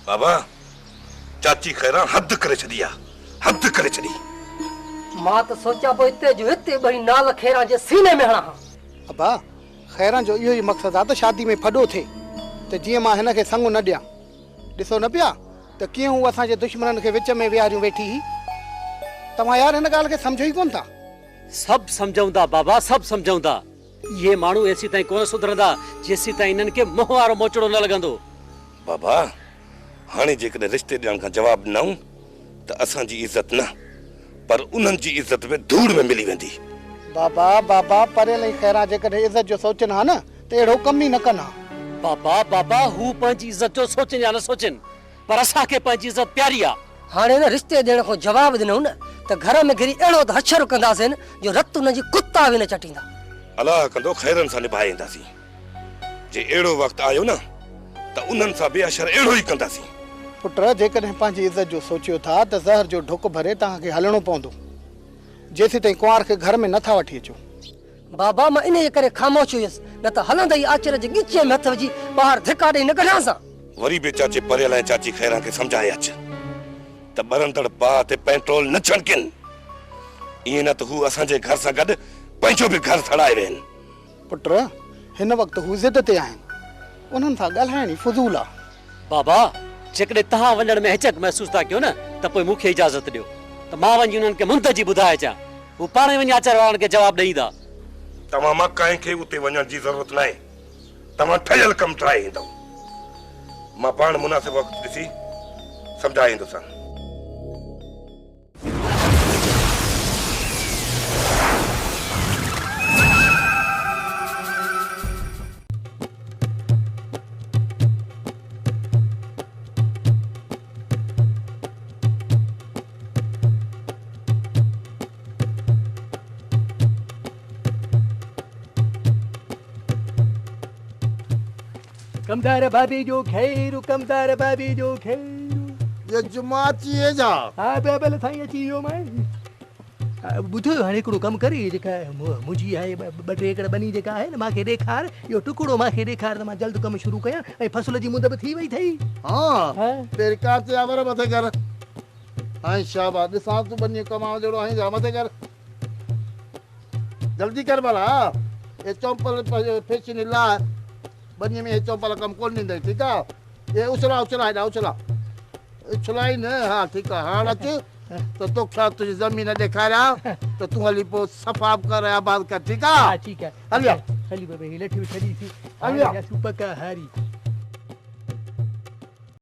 बाबा चाची खैरा हद करे छड़ी आ, हद करे छड़ी। मां तो सोचा पो इते जो इते बई नाल खैरा जे सीने में हणा। अबा खैरा जो इहो ई मक़सद आ त शादी में फॾो थिए त जीअं मां हिन खे संग न ॾियां। ॾिसो न पिया त कीअं हू असांजे दुश्मननि खे विच में विहारियूं वेठी ही। तव्हां यार हिन ॻाल्हि खे सम्झो ई कोन था। सब समझूं था बाबा, सब समझूं था। ये माण्हू एसी ताईं कोन सुधरंदा जेसी ताईं इन्हनि खे मोह वारो मोचड़ो न लॻंदो। बाबा हाणे जेकॾहिं रिश्ते ॾियण खां जवाब ॾिनऊं त असांजी इज़त न पर उन्हनि जी इज़त में धूड़ में मिली वेंदी। बाबा बाबा परेल ई खैरा जेकॾहिं इज़त जो सोचनि हा न त अहिड़ो कम ई न कनि हा। बाबा बाबा हू पंहिंजी इज़त जो सोचनि या न सोचनि पर असांखे पंहिंजी इज़त प्यारी आहे। हाणे न रिश्ते ॾियण खां जवाब ॾिनऊं न त घर में घिरी अहिड़ो त हछर कंदासीं जो रत उन जी कुत्ता बि न चटींदा। अलाह कंदो खैरनि सां निभाए ईंदासीं। जे अहिड़ो वक़्तु आयो न त उन्हनि सां बि अशर अहिड़ो ई कंदासीं। पुट जेकॾहिं पंहिंजी इज़त जो सोचियो था त ज़हर जो ढुक भरे तव्हांखे हलणो पवंदो जेसीं ताईं कुंवार खे घर में नथा वठी अचो। बाबा मां इन जे करे ख़ामोश हुयसि न त हलंदे ई आचर जे ॻिचीअ में हथ विझी ॿाहिरि धिका ॾेई न कढियांसां। वरी बि चाचे परेल ऐं चाची खैरा खे सम्झाए अच त ॿरंदड़ बाहि ते पेट्रोल न छणकिन। ईअं न त हू असांजे घर सां गॾु पंहिंजो बि घर सड़ाए वेन। पुट हिन वक़्तु हू ज़िद ते आहिनि, उन्हनि सां ॻाल्हाइण ई फुज़ूल आहे। बाबा जेकॾहिं तव्हां वञण में हिचक महसूस था कयो न त पोइ मूंखे इजाज़त ॾियो त मां वञी उन्हनि खे मुंतजी ॿुधाए अचां। हू पाण वञी आचार वारनि खे जवाबु ॾींदा। तव्हां मां कंहिंखे उते वञण जी ज़रूरत न आहे। तव्हां ठहियल कमु ठाहे ईंदव। मां पाण मुनासिब वक़्तु ॾिसी सम्झाए ईंदुसां। कमदार भाभी जो खैर, कमदार भाभी जो खैर। ये जुमाची है जा। हाँ बेबल साईं अची वियो मां। ॿुधो हाणे हिकिड़ो कमु करे जेका मुंहिंजी आहे ॿ टे एकड़ बनी जेका आहे न मूंखे ॾेखार, इहो टुकड़ो मूंखे ॾेखार त मां जल्द कमु शुरू कयां ऐं फसल जी मुंद बि थी वई अथई। हाँ तेरी काचे आवर मथे कर। हां शाबाश ॾिसां तूं बनी कमाव जहिड़ो आहीं जा मथे कर। जल्दी कर भला। ये चौंपल फेशन ला बनी में चौंपल कम कोन ॾींदई ठीकु आहे। ये उछला उछला हेॾा उछला उछलाई न। हाँ ठीकु आहे। हाणे अच त तोखे तुंहिंजी ज़मीन ॾेखारियां त तूं हली पोइ सफ़ा कर आबाद कर ठीकु आहे। ठीक है हलिया हली बाबा ही लठी छड़ी थी हलिया सूप का हारी